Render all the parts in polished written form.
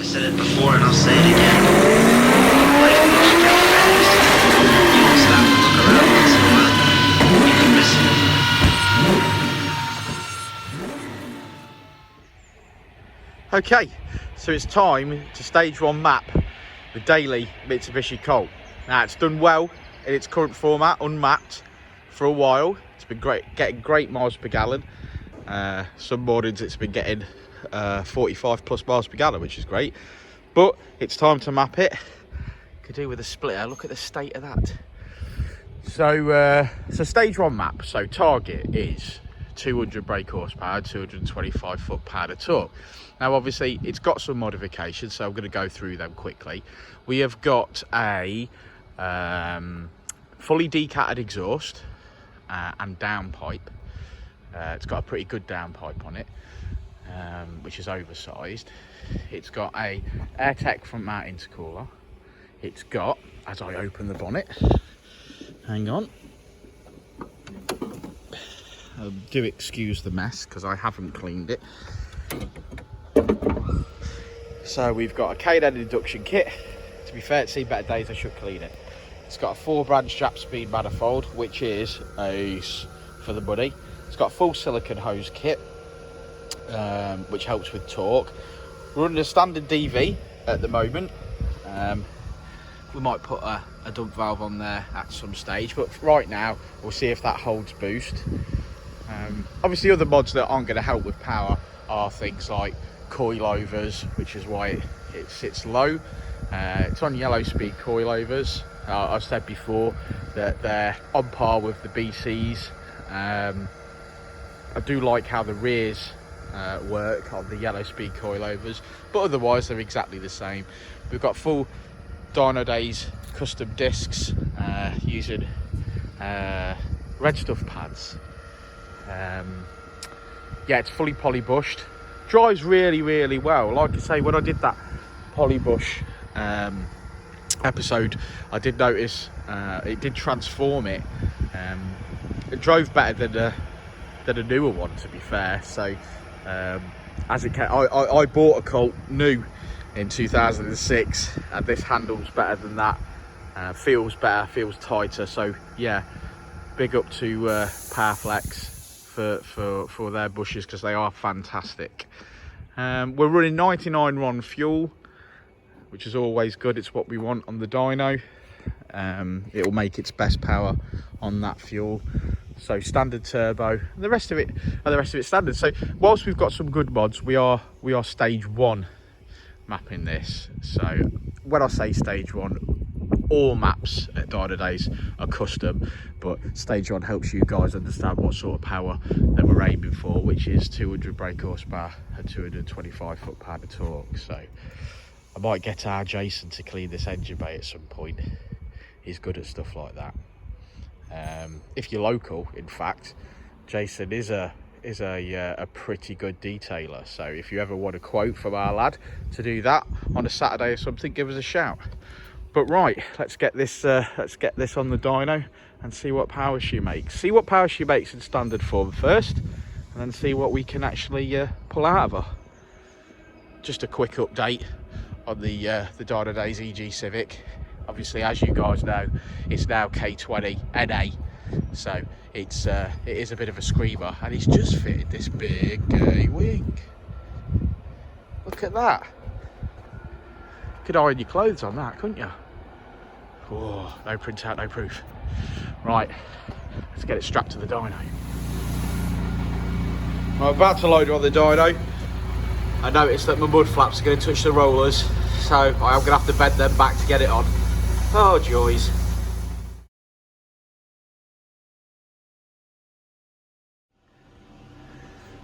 said it before and I'll say it again. Life moves you down fast. You can stop and look around once in a while. You can miss it. Okay, so it's time to stage one map the daily Mitsubishi Colt. Now it's done well in its current format, unmapped for a while. It's been great, getting great miles per gallon. Some mornings it's been getting 45 plus miles per gallon, which is great. But it's time to map it. Could do with a splitter. Look at the state of that. So, stage one map. So target is 200 brake horsepower, 225 foot-pound of torque. Now obviously it's got some modifications, so I'm going to go through them quickly. We have got a fully decatted exhaust and downpipe. It's got a pretty good downpipe on it, which is oversized. It's got a Ecutek front mount intercooler. It's got, as I open the bonnet, hang on, do excuse the mess because I haven't cleaned it. So we've got a K-head induction kit. To be fair, it's seen better days, I should clean it. It's got a 4-branch strap speed manifold, which is for the money. It's got a full silicone hose kit, which helps with torque. We're running a standard DV at the moment. We might put a dump valve on there at some stage, but right now we'll see if that holds boost. Obviously other mods that aren't going to help with power are things like coil overs, which is why it sits low. It's on yellow speed coil overs. I've said before that they're on par with the BCs. I do like how the rears work on the yellow speed coil overs, but otherwise they're exactly the same. We've got full Dynodaze custom discs using red stuff pads. Yeah, it's fully poly bushed. Drives really well. Like I say, when I did that poly bush episode, I did notice it did transform it. It drove better than a newer one, to be fair. So as it came, I bought a Colt new in 2006, and this handles better than that. Feels better, feels tighter. So yeah, big up to Powerflex for their bushes, because they are fantastic. We're running 99 RON fuel, which is always good. It's what we want on the dyno. It will make its best power on that fuel. So standard turbo, and the rest of it standard. So whilst we've got some good mods, we are stage one mapping this. So when I say stage one, all maps at Dynodaze are custom, but stage one helps you guys understand what sort of power that we're aiming for, which is 200 brake horsepower and 225 foot-pound of torque. So I might get our Jason to clean this engine bay at some point. He's good at stuff like that. If you're local, in fact, Jason is a pretty good detailer. So if you ever want a quote from our lad to do that on a Saturday or something, give us a shout. But right, let's get this on the dyno and see what power she makes. See what power she makes in standard form first, and then see what we can actually pull out of her. Just a quick update on the Dynodaze EG Civic. Obviously, as you guys know, it's now K20 NA, so it is a bit of a screamer, and it's just fitted this big gay wing. Look at that. You could iron your clothes on that, couldn't you? Oh, no printout, no proof. Right, let's get it strapped to the dyno. I'm about to load it on the dyno. I noticed that my mud flaps are going to touch the rollers, so I'm going to have to bend them back to get it on. Oh, joys.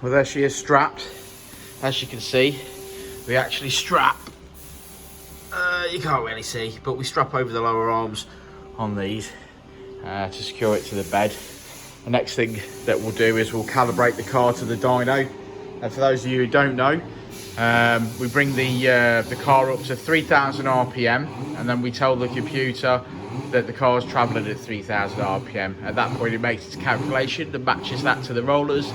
Well, there she is strapped. As you can see, we actually strap. You can't really see, but we strap over the lower arms on these to secure it to the bed. The next thing that we'll do is we'll calibrate the car to the dyno. And for those of you who don't know, we bring the car up to 3,000 RPM, and then we tell the computer that the car's travelling at 3,000 RPM. At that point, it makes its calculation that matches that to the rollers,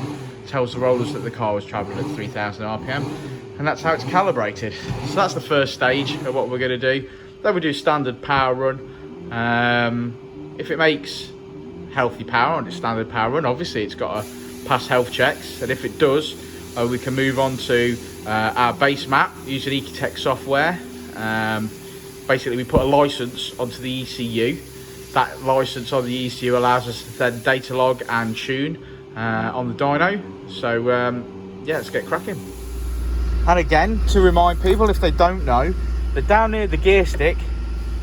tells the rollers that the car was travelling at 3,000 RPM, and that's how it's calibrated. So that's the first stage of what we're going to do. Then we do standard power run. If it makes healthy power on its standard power run, obviously it's got to pass health checks, and if it does, we can move on to our base map using Ecutek software. Basically, we put a license onto the ECU. That license on the ECU allows us to then data log and tune on the dyno. So yeah, let's get cracking. And again, to remind people if they don't know, that down near the gear stick,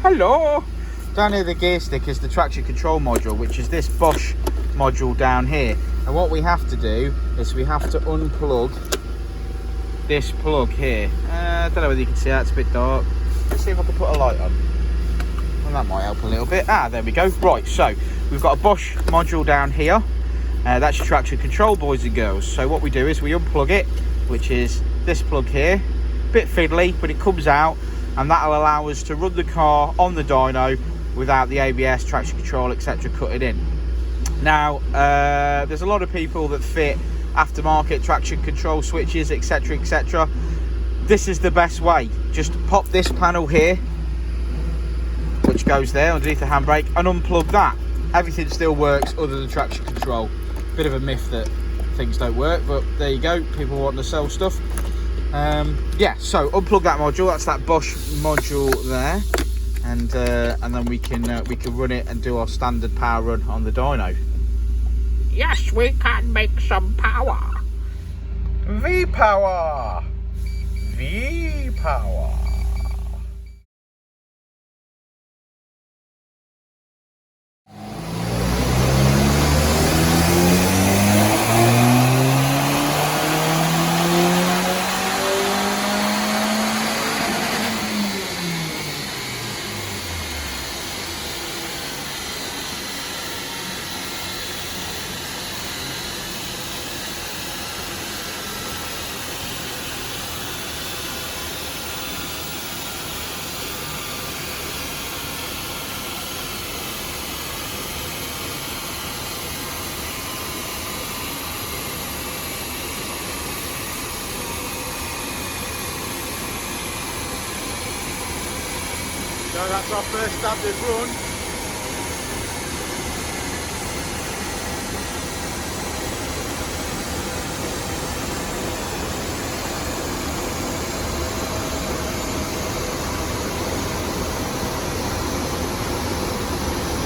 hello, down near the gear stick is the traction control module, which is this Bosch module down here. And what we have to do is we have to unplug this plug here. I don't know whether you can see that, it's a bit dark. Let's see if I can put a light on. Well, that might help a little bit. There we go. Right, so we've got a Bosch module down here. That's your traction control, boys and girls. So what we do is we unplug it, which is this plug here. Bit fiddly, but it comes out, and that'll allow us to run the car on the dyno without the ABS, traction control, etc. cutting in. Now, there's a lot of people that fit aftermarket traction control switches, etc, etc. This is the best way. Just pop this panel here, which goes there underneath the handbrake, and unplug that. Everything still works other than traction control. Bit of a myth that things don't work, but there you go. People want to sell stuff. Yeah, so unplug that module. That's that Bosch module there, and then we can run it and do our standard power run on the dyno. Yes, we can make some power. V-power. V-power. So that's our first standard run.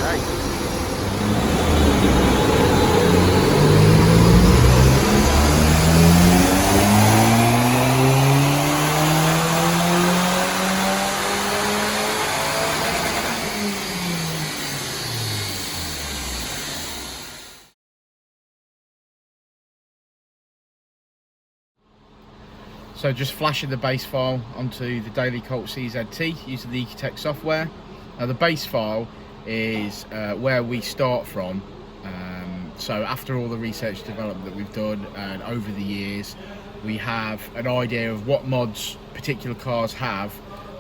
Okay. So just flashing the base file onto the daily Colt CZT using the Ecutek software. Now the base file is where we start from. So after all the research development that we've done and over the years, we have an idea of what mods particular cars have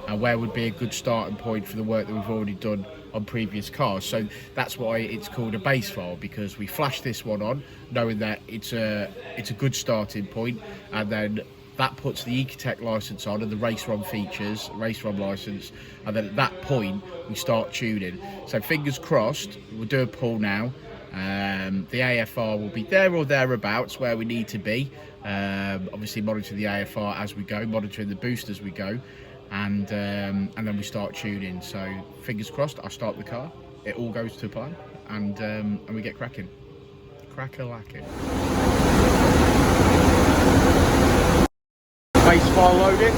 and where would be a good starting point for the work that we've already done on previous cars. So that's why it's called a base file, because we flash this one on knowing that it's a good starting point, and then that puts the Ecutek license on and the race run features, race run license, and then at that point we start tuning. So fingers crossed, we'll do a pull now. The AFR will be there or thereabouts where we need to be. Obviously monitor the AFR as we go, monitoring the boost as we go, and then we start tuning. So fingers crossed, I start the car, it all goes to plan, and we get cracking. Crack-a-lacking. Base file loading.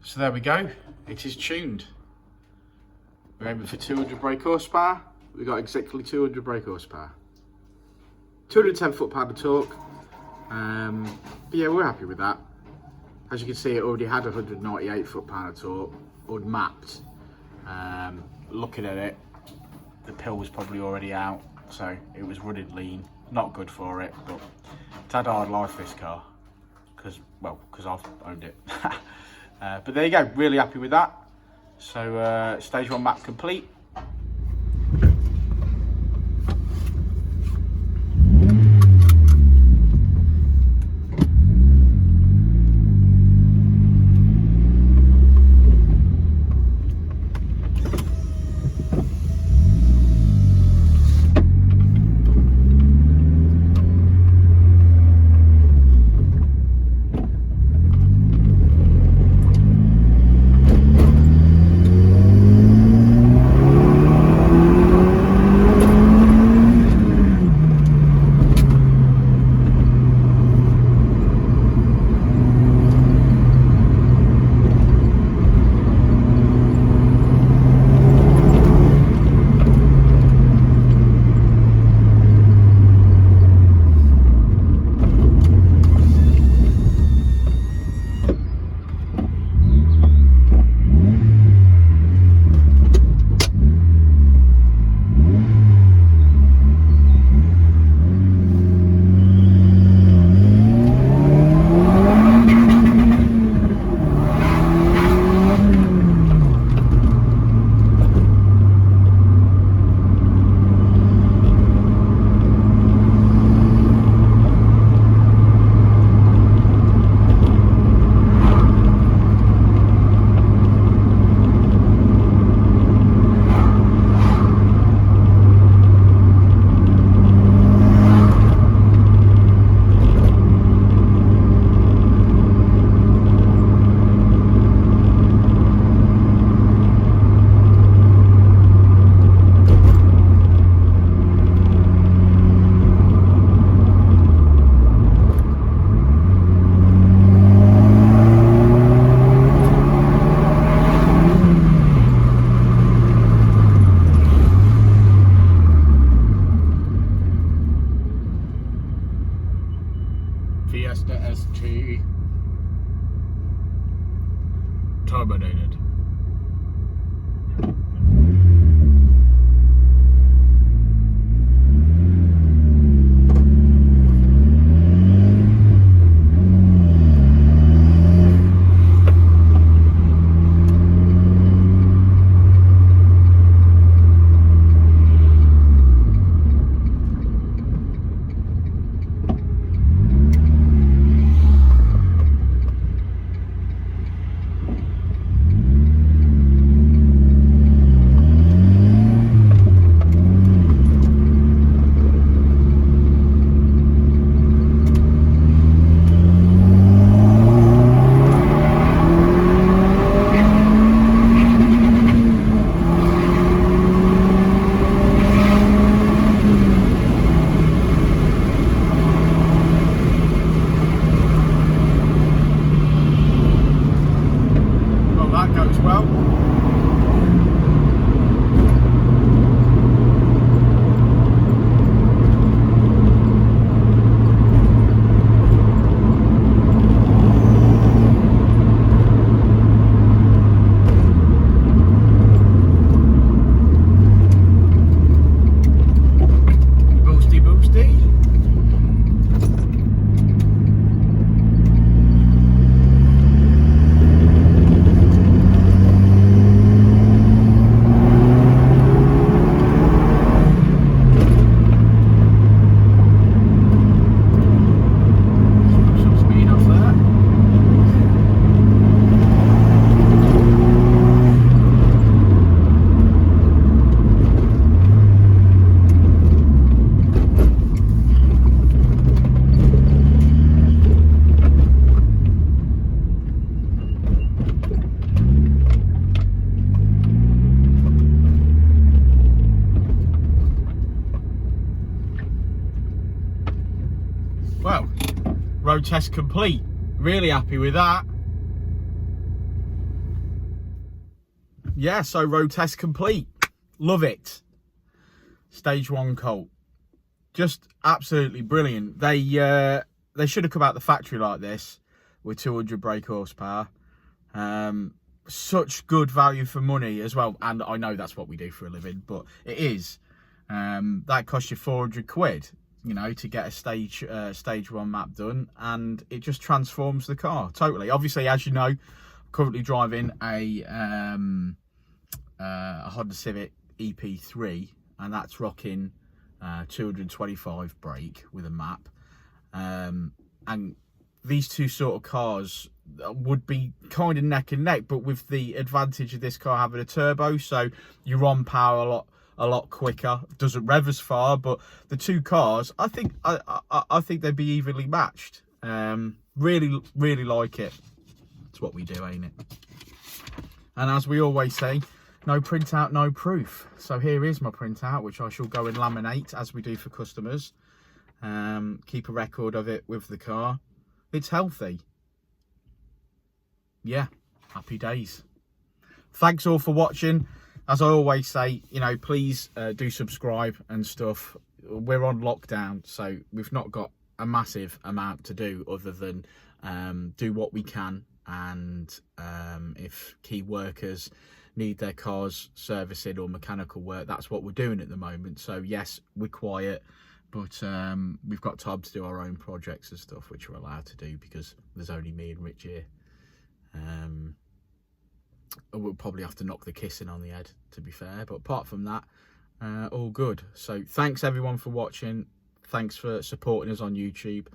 So there we go, it is tuned. We're aiming for 200 brake horsepower. We got exactly 200 brake horsepower. 210 foot-pound of torque. But yeah, we're happy with that. As you can see, it already had 198 foot-pound of torque, unmapped. Looking at it, the pill was probably already out, so it was running lean. Not good for it, but it's had a hard life, this car, because I've owned it. But there you go, really happy with that. So stage 1 map complete. Fiesta ST terminated. Well, road test complete. Really happy with that. yeah, so road test complete. Love it. Stage 1 Colt. Just absolutely brilliant. They should have come out the factory like this with 200 brake horsepower. Such good value for money as well. And I know that's what we do for a living, but it is. That cost you 400 quid, you know, to get a stage 1 map done, and it just transforms the car totally. Obviously, as you know, I'm currently driving a Honda Civic EP3, and that's rocking 225 brake with a map, and these two sort of cars would be kind of neck and neck, but with the advantage of this car having a turbo, so you're on power a lot quicker. Doesn't rev as far, but the two cars, I think they'd be evenly matched. Really like it. That's what we do, ain't it? And as we always say, no printout, no proof. So here is my printout, which I shall go and laminate as we do for customers. Keep a record of it with the car. It's healthy. Yeah, happy days. Thanks all for watching. As I always say, you know, please do subscribe and stuff. We're on lockdown, so we've not got a massive amount to do other than do what we can. And if key workers need their cars servicing or mechanical work, that's what we're doing at the moment. So yes, we're quiet, but we've got time to do our own projects and stuff, which we're allowed to do because there's only me and Rich here. We'll probably have to knock the kissing on the head, to be fair, but apart from that, all good. So thanks everyone for watching. Thanks for supporting us on YouTube.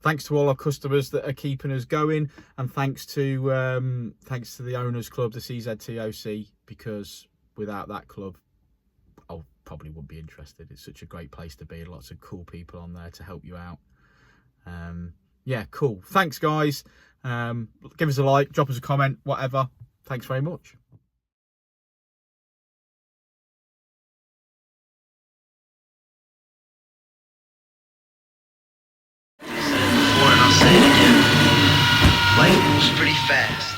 Thanks to all our customers that are keeping us going, and thanks to the owners club, the CZTOC, because without that club I probably wouldn't be interested. It's such a great place to be, lots of cool people on there to help you out. Yeah, cool. Thanks guys. Give us a like, drop us a comment, whatever. Thanks very much. Said it before and I'll say it again. Life moves pretty fast.